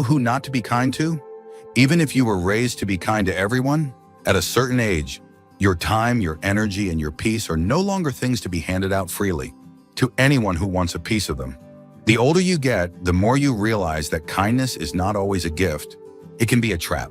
who not to be kind to? Even if you were raised to be kind to everyone, at a certain age, your time, your energy, and your peace are no longer things to be handed out freely to anyone who wants a piece of them. The older you get, the more you realize that kindness is not always a gift. It can be a trap.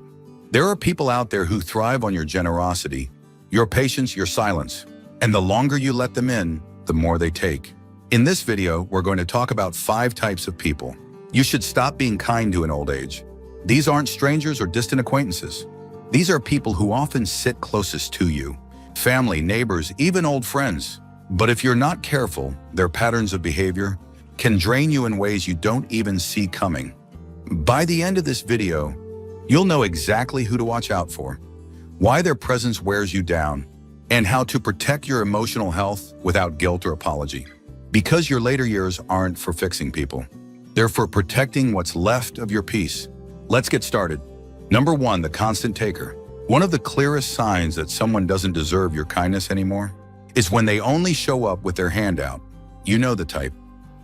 There are people out there who thrive on your generosity, your patience, your silence, and the longer you let them in, the more they take. In this video, we're going to talk about 5 types of people you should stop being kind to in old age. These aren't strangers or distant acquaintances. These are people who often sit closest to you, family, neighbors, even old friends. But if you're not careful, their patterns of behavior can drain you in ways you don't even see coming. By the end of this video, you'll know exactly who to watch out for, why their presence wears you down, and how to protect your emotional health without guilt or apology. Because your later years aren't for fixing people. They're for protecting what's left of your peace. Let's get started. Number 1, the constant taker. One of the clearest signs that someone doesn't deserve your kindness anymore is when they only show up with their hand out. You know the type.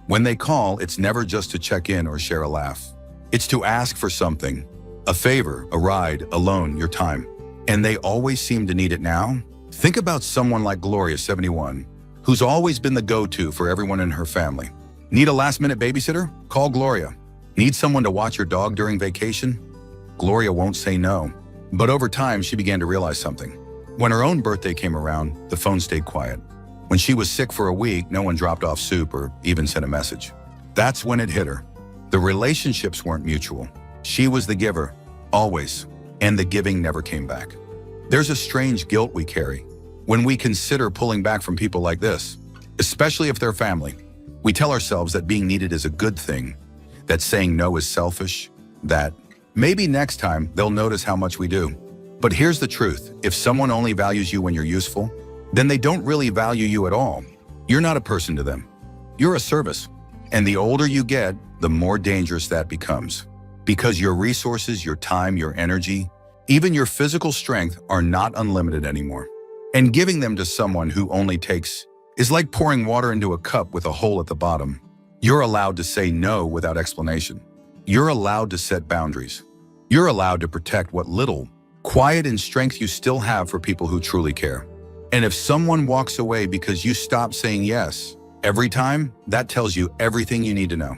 When they call, it's never just to check in or share a laugh. It's to ask for something, a favor, a ride, a loan, your time. And they always seem to need it now. Think about someone like Gloria, 71, who's always been the go-to for everyone in her family. Need a last-minute babysitter? Call Gloria. Need someone to watch your dog during vacation? Gloria won't say no. But over time, she began to realize something. When her own birthday came around, the phone stayed quiet. When she was sick for a week, no one dropped off soup or even sent a message. That's when it hit her. The relationships weren't mutual. She was the giver, always, and the giving never came back. There's a strange guilt we carry when we consider pulling back from people like this, especially if they're family. We tell ourselves that being needed is a good thing, that saying no is selfish, that maybe next time they'll notice how much we do. But here's the truth. If someone only values you when you're useful, then they don't really value you at all. You're not a person to them. You're a service. And the older you get, the more dangerous that becomes. Because your resources, your time, your energy, even your physical strength are not unlimited anymore. And giving them to someone who only takes is like pouring water into a cup with a hole at the bottom. You're allowed to say no without explanation. You're allowed to set boundaries. You're allowed to protect what little quiet and strength you still have for people who truly care. And if someone walks away because you stop saying yes every time, that tells you everything you need to know.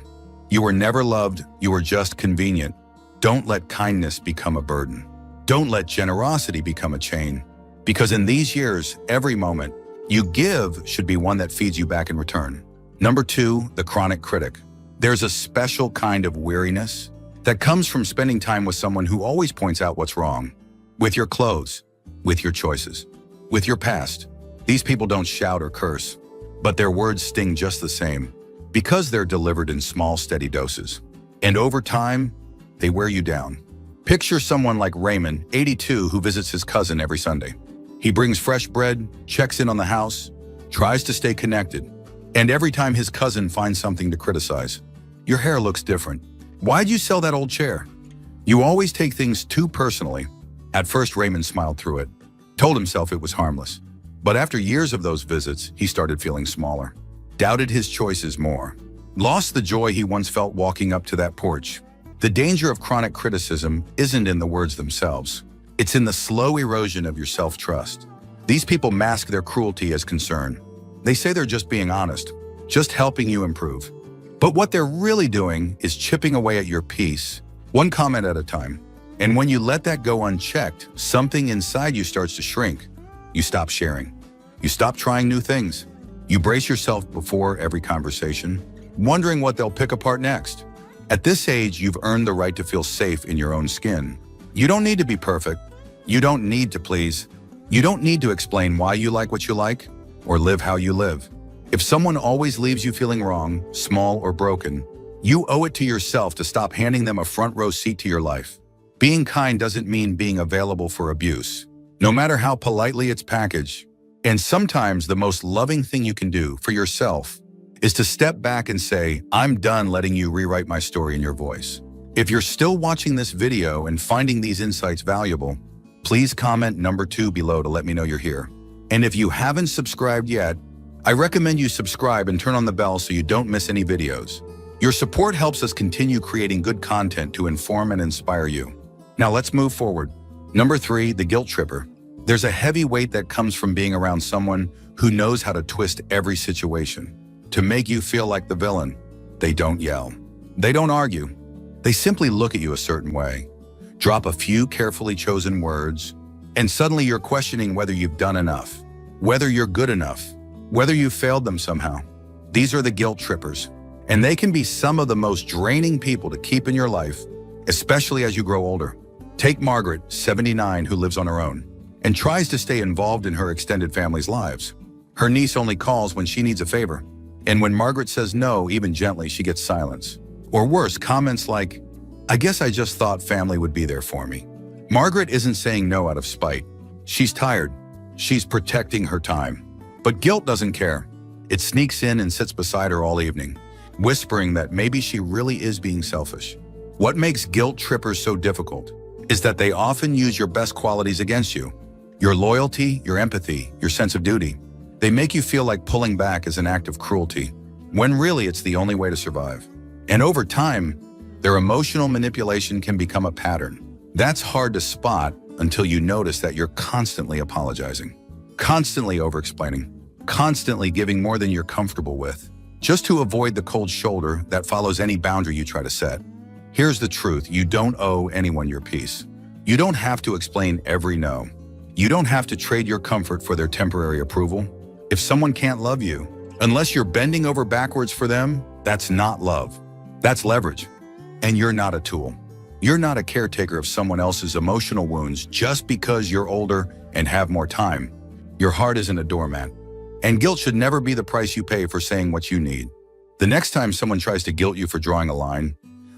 You were never loved, you were just convenient. Don't let kindness become a burden. Don't let generosity become a chain. Because in these years, every moment you give should be one that feeds you back in return. Number 2, the chronic critic. There's a special kind of weariness that comes from spending time with someone who always points out what's wrong. With your clothes, with your choices, with your past. These people don't shout or curse, but their words sting just the same because they're delivered in small, steady doses. And over time, they wear you down. Picture someone like Raymond, 82, who visits his cousin every Sunday. He brings fresh bread, checks in on the house, tries to stay connected. And every time his cousin finds something to criticize, your hair looks different. Why'd you sell that old chair? You always take things too personally. At first, Raymond smiled through it, told himself it was harmless. But after years of those visits, he started feeling smaller, doubted his choices more, lost the joy he once felt walking up to that porch. The danger of chronic criticism isn't in the words themselves. It's in the slow erosion of your self-trust. These people mask their cruelty as concern. They say they're just being honest, just helping you improve. But what they're really doing is chipping away at your peace, one comment at a time. And when you let that go unchecked, something inside you starts to shrink. You stop sharing. You stop trying new things. You brace yourself before every conversation, wondering what they'll pick apart next. At this age, you've earned the right to feel safe in your own skin. You don't need to be perfect. You don't need to please. You don't need to explain why you like what you like or live how you live. If someone always leaves you feeling wrong, small or broken, you owe it to yourself to stop handing them a front row seat to your life. Being kind doesn't mean being available for abuse, no matter how politely it's packaged. And sometimes the most loving thing you can do for yourself is to step back and say, I'm done letting you rewrite my story in your voice. If you're still watching this video and finding these insights valuable, please comment number 2 below to let me know you're here. And if you haven't subscribed yet, I recommend you subscribe and turn on the bell so you don't miss any videos. Your support helps us continue creating good content to inform and inspire you. Now let's move forward. Number 3, the guilt tripper. There's a heavy weight that comes from being around someone who knows how to twist every situation to make you feel like the villain. They don't yell. They don't argue. They simply look at you a certain way, drop a few carefully chosen words, and suddenly you're questioning whether you've done enough, whether you're good enough, whether you've failed them somehow. These are the guilt trippers, and they can be some of the most draining people to keep in your life, especially as you grow older. Take Margaret, 79, who lives on her own and tries to stay involved in her extended family's lives. Her niece only calls when she needs a favor, and when Margaret says no, even gently, she gets silence. Or worse, comments like, "I guess I just thought family would be there for me." Margaret isn't saying no out of spite. She's tired. She's protecting her time. But guilt doesn't care. It sneaks in and sits beside her all evening, whispering that maybe she really is being selfish. What makes guilt trippers so difficult is that they often use your best qualities against you. Your loyalty, your empathy, your sense of duty. They make you feel like pulling back is an act of cruelty, when really it's the only way to survive. And over time, their emotional manipulation can become a pattern. That's hard to spot until you notice that you're constantly apologizing, constantly over-explaining, constantly giving more than you're comfortable with, just to avoid the cold shoulder that follows any boundary you try to set. Here's the truth: you don't owe anyone your peace. You don't have to explain every no. You don't have to trade your comfort for their temporary approval. If someone can't love you, unless you're bending over backwards for them, that's not love. That's leverage. And you're not a tool. You're not a caretaker of someone else's emotional wounds just because you're older and have more time. Your heart isn't a doormat. And guilt should never be the price you pay for saying what you need. The next time someone tries to guilt you for drawing a line,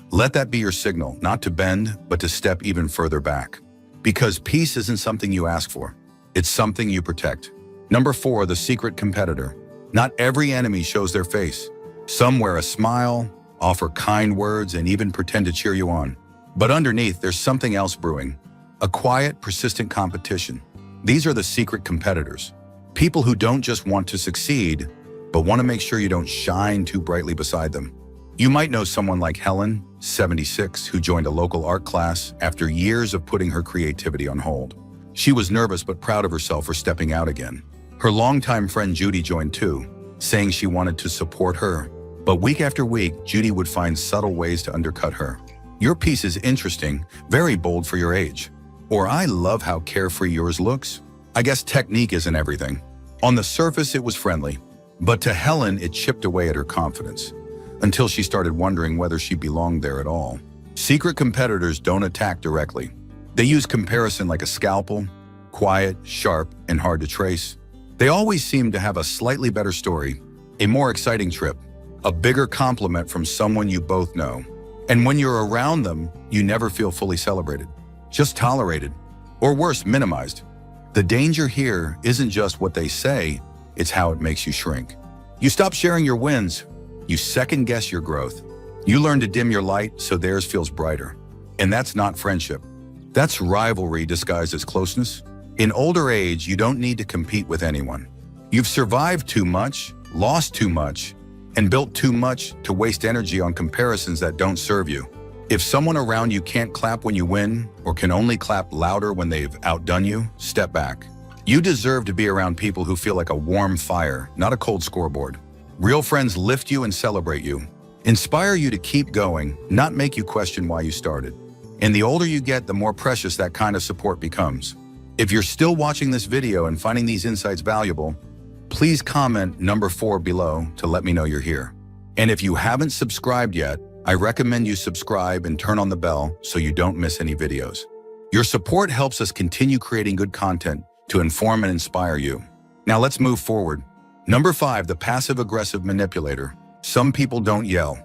let that be your signal, not to bend, but to step even further back. Because peace isn't something you ask for. It's something you protect. Number 4, the secret competitor. Not every enemy shows their face. Some wear a smile, offer kind words, and even pretend to cheer you on. But underneath, there's something else brewing. A quiet, persistent competition. These are the secret competitors. People who don't just want to succeed, but want to make sure you don't shine too brightly beside them. You might know someone like Helen, 76, who joined a local art class after years of putting her creativity on hold. She was nervous but proud of herself for stepping out again. Her longtime friend Judy joined too, saying she wanted to support her. But week after week, Judy would find subtle ways to undercut her. "Your piece is interesting, very bold for your age." Or, "I love how carefree yours looks." I guess technique isn't everything. On the surface, it was friendly, but to Helen, it chipped away at her confidence, until she started wondering whether she belonged there at all. Secret competitors don't attack directly. They use comparison like a scalpel, quiet, sharp, and hard to trace. They always seem to have a slightly better story, a more exciting trip, a bigger compliment from someone you both know. And when you're around them, you never feel fully celebrated, just tolerated, or worse, minimized. The danger here isn't just what they say, it's how it makes you shrink. You stop sharing your wins. You second-guess your growth. You learn to dim your light so theirs feels brighter. And that's not friendship. That's rivalry disguised as closeness. In older age, you don't need to compete with anyone. You've survived too much, lost too much, and built too much to waste energy on comparisons that don't serve you. If someone around you can't clap when you win, or can only clap louder when they've outdone you, step back. You deserve to be around people who feel like a warm fire, not a cold scoreboard. Real friends lift you and celebrate you, inspire you to keep going, not make you question why you started. And the older you get, the more precious that kind of support becomes. If you're still watching this video and finding these insights valuable, please comment number 4 below to let me know you're here. And if you haven't subscribed yet, I recommend you subscribe and turn on the bell so you don't miss any videos. Your support helps us continue creating good content to inform and inspire you. Now let's move forward. Number 5, the passive-aggressive manipulator. Some people don't yell.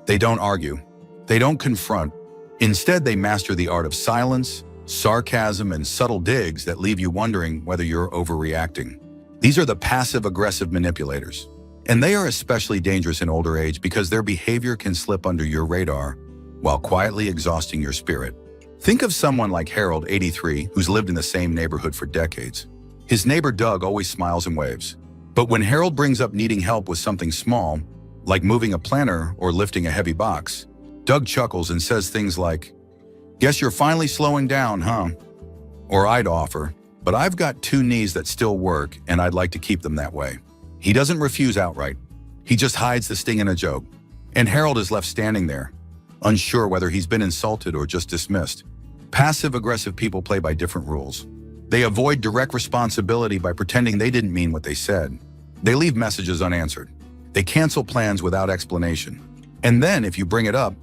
They don't argue. They don't confront. Instead, they master the art of silence, sarcasm, and subtle digs that leave you wondering whether you're overreacting. These are the passive-aggressive manipulators. And they are especially dangerous in older age because their behavior can slip under your radar while quietly exhausting your spirit. Think of someone like Harold, 83, who's lived in the same neighborhood for decades. His neighbor Doug always smiles and waves. But when Harold brings up needing help with something small, like moving a planner or lifting a heavy box. Doug chuckles and says things like, "Guess you're finally slowing down, huh?" Or I'd offer, "But I've got two knees that still work and I'd like to keep them that way." He doesn't refuse outright. He just hides the sting in a joke. And Harold is left standing there, unsure whether he's been insulted or just dismissed. Passive-aggressive people play by different rules. They avoid direct responsibility by pretending they didn't mean what they said. They leave messages unanswered. They cancel plans without explanation. And then, if you bring it up,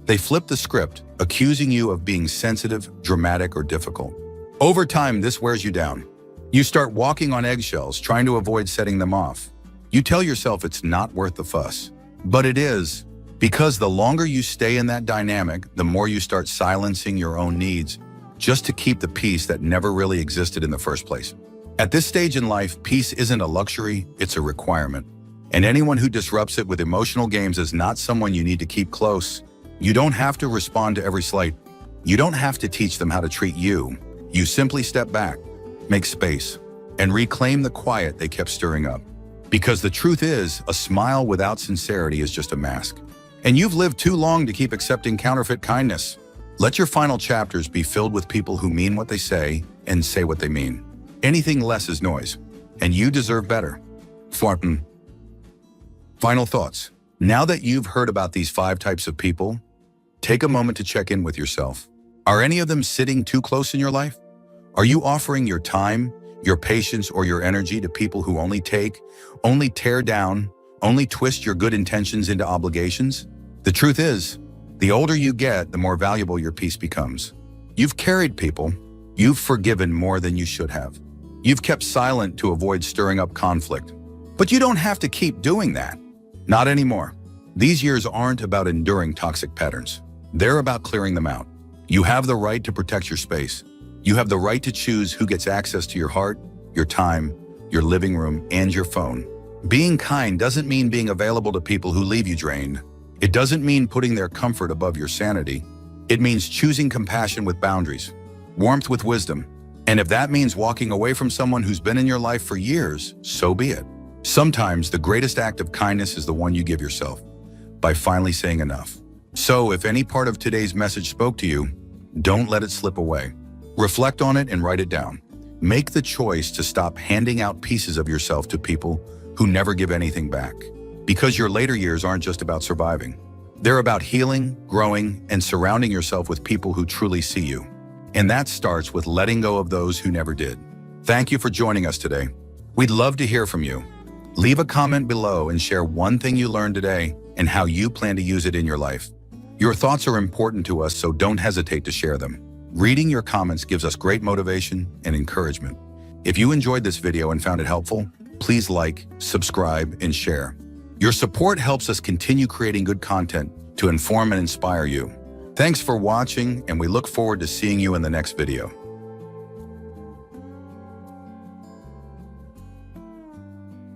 they flip the script, accusing you of being sensitive, dramatic, or difficult. Over time, this wears you down. You start walking on eggshells, trying to avoid setting them off. You tell yourself it's not worth the fuss. But it is, because the longer you stay in that dynamic, the more you start silencing your own needs, just to keep the peace that never really existed in the first place. At this stage in life, peace isn't a luxury, it's a requirement. And anyone who disrupts it with emotional games is not someone you need to keep close. You don't have to respond to every slight. You don't have to teach them how to treat you. You simply step back, make space, and reclaim the quiet they kept stirring up. Because the truth is, a smile without sincerity is just a mask. And you've lived too long to keep accepting counterfeit kindness. Let your final chapters be filled with people who mean what they say and say what they mean. Anything less is noise, and you deserve better. Farton. Final thoughts. Now that you've heard about these 5 types of people, take a moment to check in with yourself. Are any of them sitting too close in your life? Are you offering your time, your patience, or your energy to people who only take, only tear down, only twist your good intentions into obligations? The truth is, the older you get, the more valuable your peace becomes. You've carried people. You've forgiven more than you should have. You've kept silent to avoid stirring up conflict. But you don't have to keep doing that. Not anymore. These years aren't about enduring toxic patterns. They're about clearing them out. You have the right to protect your space. You have the right to choose who gets access to your heart, your time, your living room, and your phone. Being kind doesn't mean being available to people who leave you drained. It doesn't mean putting their comfort above your sanity. It means choosing compassion with boundaries, warmth with wisdom. And if that means walking away from someone who's been in your life for years, so be it. Sometimes the greatest act of kindness is the one you give yourself, by finally saying enough. So if any part of today's message spoke to you, don't let it slip away. Reflect on it and write it down. Make the choice to stop handing out pieces of yourself to people who never give anything back. Because your later years aren't just about surviving. They're about healing, growing, and surrounding yourself with people who truly see you. And that starts with letting go of those who never did. Thank you for joining us today. We'd love to hear from you. Leave a comment below and share one thing you learned today and how you plan to use it in your life. Your thoughts are important to us, so don't hesitate to share them. Reading your comments gives us great motivation and encouragement. If you enjoyed this video and found it helpful, please like, subscribe, and share. Your support helps us continue creating good content to inform and inspire you. Thanks for watching, and we look forward to seeing you in the next video.